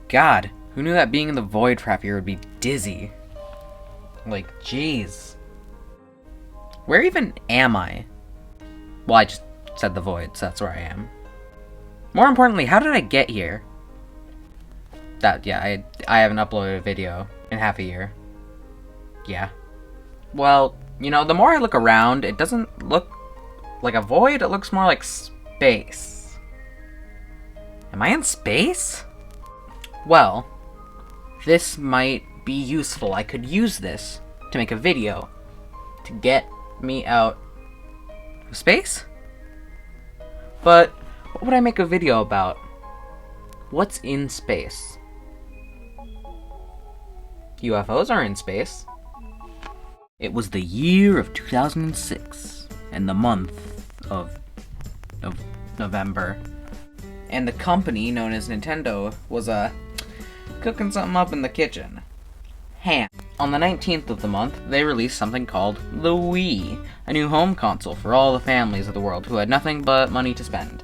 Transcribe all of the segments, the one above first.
God, who knew that being in the void for half a year would be dizzy? Like, jeez. Where even am I? Well, I just said the void, so that's where I am. More importantly, how did I get here? I haven't uploaded a video in half a year. Yeah. Well, you know, the more I look around, it doesn't look like a void, it looks more like space. Am I in space? Well, this might be useful. I could use this to make a video to get me out of space? But what would I make a video about? What's in space? UFOs are in space. It was the year of 2006, and the month of November. And the company, known as Nintendo, was, cooking something up in the kitchen. Ham. On the 19th of the month, they released something called the Wii, a new home console for all the families of the world who had nothing but money to spend.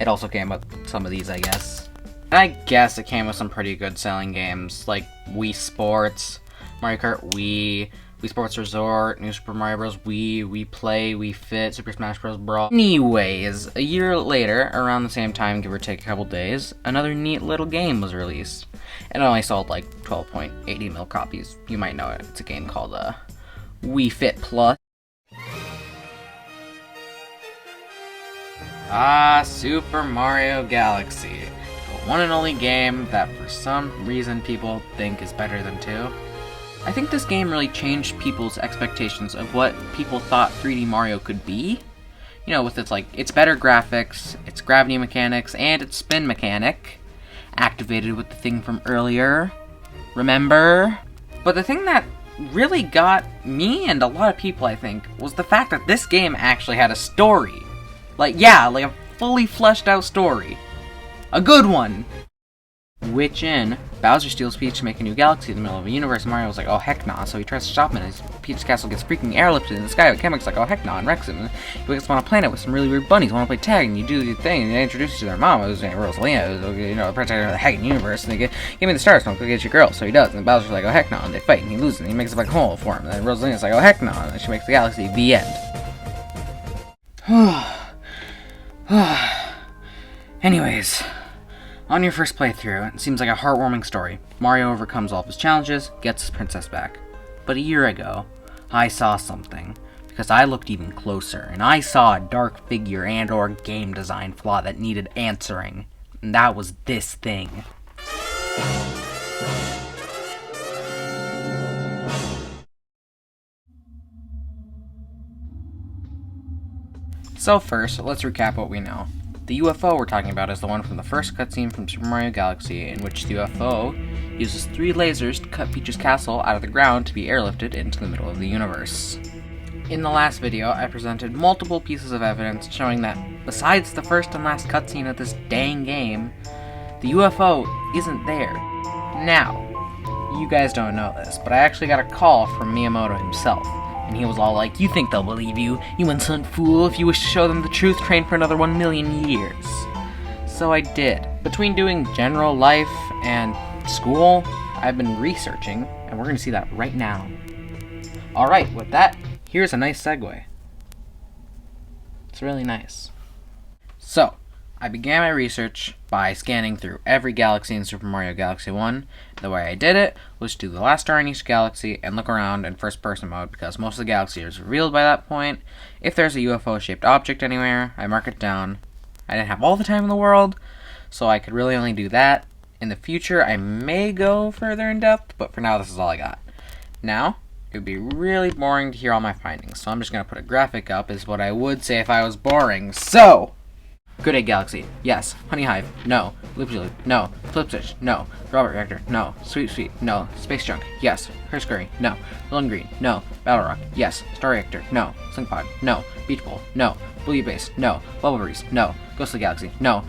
It also came with some of these, I guess. I guess it came with some pretty good selling games, like Wii Sports, Mario Kart Wii, Wii Sports Resort, New Super Mario Bros. Wii Play, Wii Fit, Super Smash Bros. Brawl. Anyways, a year later, around the same time, give or take a couple days, another neat little game was released. It only sold like 12.80 mil copies. You might know it. It's a game called Wii Fit Plus. Super Mario Galaxy. The one and only game that for some reason people think is better than 2. I think this game really changed people's expectations of what people thought 3D Mario could be. You know, with its better graphics, its gravity mechanics, and its spin mechanic. Activated with the thing from earlier. Remember? But the thing that really got me and a lot of people, I think, was the fact that this game actually had a story. Like a fully fleshed out story. A good one! Which in Bowser steals Peach to make a new galaxy in the middle of a universe. Mario was like, oh heck nah, so he tries to stop him and his Peach's castle gets freaking airlifted in the sky. But Kamek's like, oh heck nah, and wrecks him. And he wakes up on a planet with some really weird bunnies, want to play tag, and you do your thing, and they introduce you to their mom, it was Rosalina, it was, you know, the protector of the heckin' universe, and they give me the Star Stone, go get your girl, so he does, and Bowser's like, oh heck nah, and they fight, and he loses, and he makes a black hole for him, and then Rosalina's like, oh heck nah, and then she makes the galaxy, the end. Anyways, on your first playthrough, it seems like a heartwarming story. Mario overcomes all of his challenges, gets his princess back. But a year ago, I saw something, because I looked even closer, and I saw a dark figure and or game design flaw that needed answering. And that was this thing. So first, let's recap what we know. The UFO we're talking about is the one from the first cutscene from Super Mario Galaxy, in which the UFO uses 3 lasers to cut Peach's castle out of the ground to be airlifted into the middle of the universe. In the last video, I presented multiple pieces of evidence showing that, besides the first and last cutscene of this dang game, the UFO isn't there. Now, you guys don't know this, but I actually got a call from Miyamoto himself. And he was all like, you think they'll believe you, you insolent fool, if you wish to show them the truth, train for another 1 million years. So I did. Between doing general life and school, I've been researching, and we're going to see that right now. Alright, with that, here's a nice segue. It's really nice. So, I began my research by scanning through every galaxy in Super Mario Galaxy 1. The way I did it was to do the last star in each galaxy and look around in first-person mode because most of the galaxy is revealed by that point. If there's a UFO-shaped object anywhere, I mark it down. I didn't have all the time in the world, so I could really only do that. In the future, I may go further in depth, but for now, this is all I got. Now, it would be really boring to hear all my findings, so I'm just going to put a graphic up as what I would say if I was boring. So, Good Egg Galaxy, yes. Honey Hive, no. Loopy Loop, no. Flip Switch, no. Robert Reactor, no. Sweet Sweet, no. Space Junk, yes. Scurry, no. Lone Green, no. Battle Rock, yes. Star Reactor, no. Slink Pod, no. Beach Bowl, no. Blue Base, no. Bubble Breeze, no. Ghostly Galaxy, no.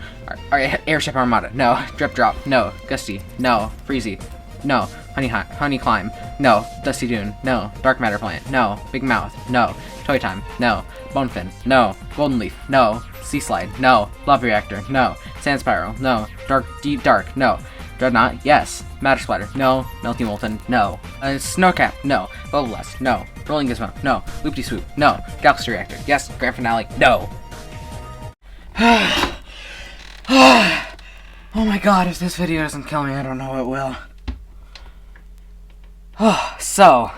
Airship Armada, no. Drip Drop, no. Gusty, no. Freezy, no. Honey Climb, no. Dusty Dune, no. Dark Matter Plant, no. Big Mouth, no. Toy Time, no. Bonefin, no. Golden Leaf, no. Sea Slide, no. Lava Reactor, no. Sand Spiral, no. Deep Dark, no. Dreadnought, yes. Matter Splatter, no. Melty Molten, no. Snowcap, no. Bubbleless, no. Rolling Gizmo, no. Loopty Swoop, no. Galaxy Reactor, yes. Grand Finale, no. Oh my god, if this video doesn't kill me, I don't know what will. So,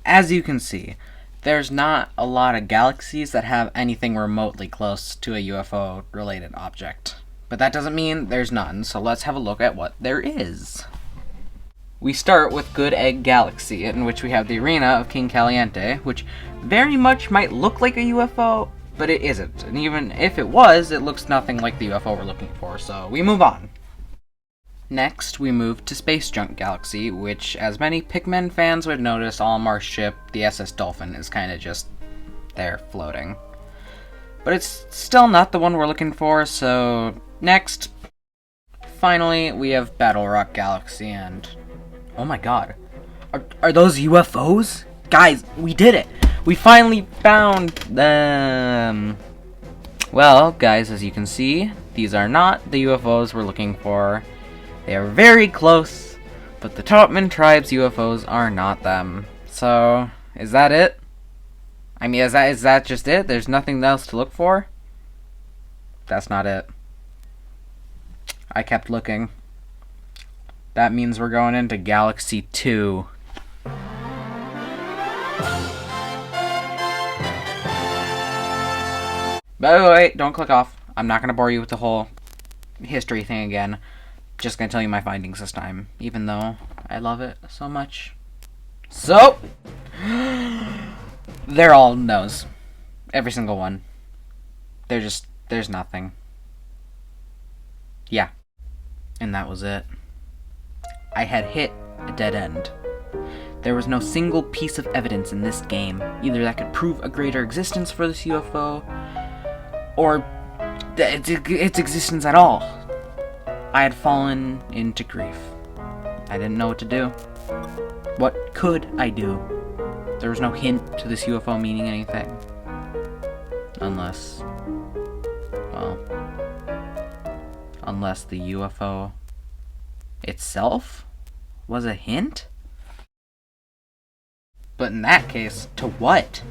as you can see, there's not a lot of galaxies that have anything remotely close to a UFO-related object. But that doesn't mean there's none, so let's have a look at what there is. We start with Good Egg Galaxy, in which we have the arena of King Caliente, which very much might look like a UFO, but it isn't. And even if it was, it looks nothing like the UFO we're looking for, so we move on. Next, we move to Space Junk Galaxy, which, as many Pikmin fans would notice, Olimar's ship, the SS Dolphin, is kind of just there floating. But it's still not the one we're looking for, so next. Finally, we have Battle Rock Galaxy, and oh my god, are those UFOs? Guys, we did it! We finally found them! Well, guys, as you can see, these are not the UFOs we're looking for. They are very close, but the Topman Tribe's UFOs are not them. So, is that it? I mean, is that just it? There's nothing else to look for? That's not it. I kept looking. That means we're going into Galaxy 2. But wait, don't click off. I'm not going to bore you with the whole history thing again. Just going to tell you my findings this time, even though I love it so much. So, they're all no's. Every single one. There's nothing. Yeah. And that was it. I had hit a dead end. There was no single piece of evidence in this game, either that could prove a greater existence for this UFO, or its existence at all. I had fallen into grief. I didn't know what to do. What could I do? There was no hint to this UFO meaning anything. Unless the UFO itself was a hint? But in that case, to what?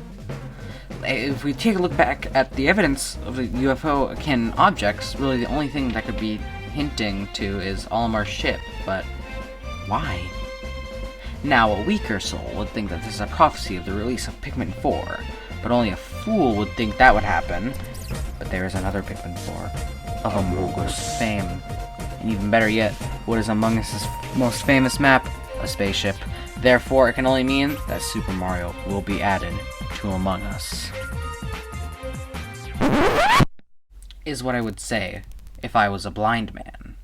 If we take a look back at the evidence of the UFO-akin objects, really the only thing that could be hinting to is Olimar's ship, but why? Now, a weaker soul would think that this is a prophecy of the release of Pikmin 4, but only a fool would think that would happen. But there is another Pikmin 4, of Among Us fame. And even better yet, what is Among Us' most famous map? A spaceship. Therefore, it can only mean that Super Mario will be added to Among Us. Is what I would say if I was a blind man.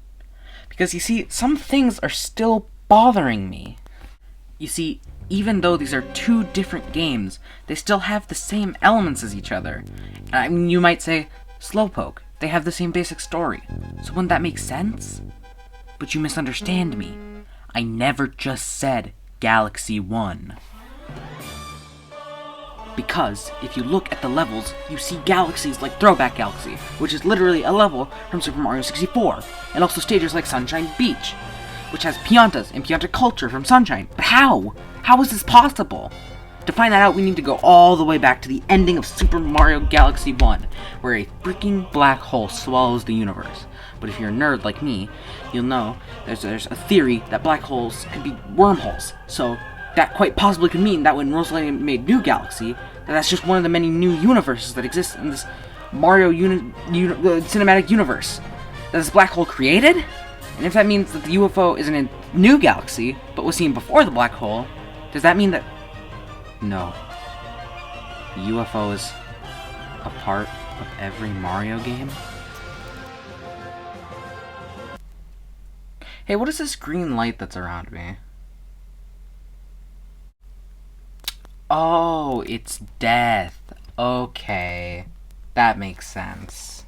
Because you see, some things are still bothering me. You see, even though these are two different games, they still have the same elements as each other. I mean, you might say, Slowpoke, they have the same basic story. So wouldn't that make sense? But you misunderstand me. I never just said Galaxy 1. Because, if you look at the levels, you see galaxies like Throwback Galaxy, which is literally a level from Super Mario 64, and also stages like Sunshine Beach, which has Piantas and Pianta Culture from Sunshine. But how? How is this possible? To find that out, we need to go all the way back to the ending of Super Mario Galaxy 1, where a freaking black hole swallows the universe. But if you're a nerd like me, you'll know there's a theory that black holes could be wormholes. So that quite possibly could mean that when Rosalina made New Galaxy, that's just one of the many new universes that exist in this Mario cinematic universe that this black hole created. And if that means that the UFO isn't in New Galaxy, but was seen before the black hole, does that mean that... No. The UFO is a part of every Mario game? Hey, what is this green light that's around me? Oh, it's death. Okay. That makes sense.